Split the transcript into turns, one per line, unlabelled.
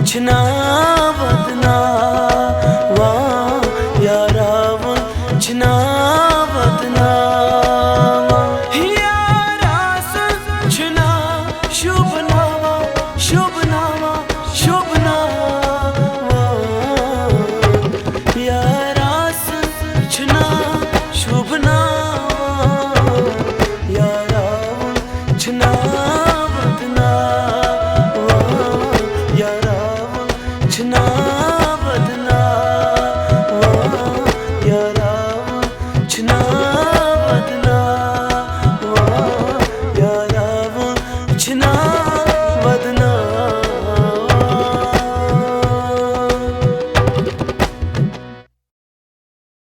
छना वदना वा या रावण छना वदना वा या रास छना शुभ नावा शुभ नावा शुभ नावा या रास छना शुभ नावा या रावण छना वदना वा या रावण छना वदना वा या रावण छना वदना वा या रावण छना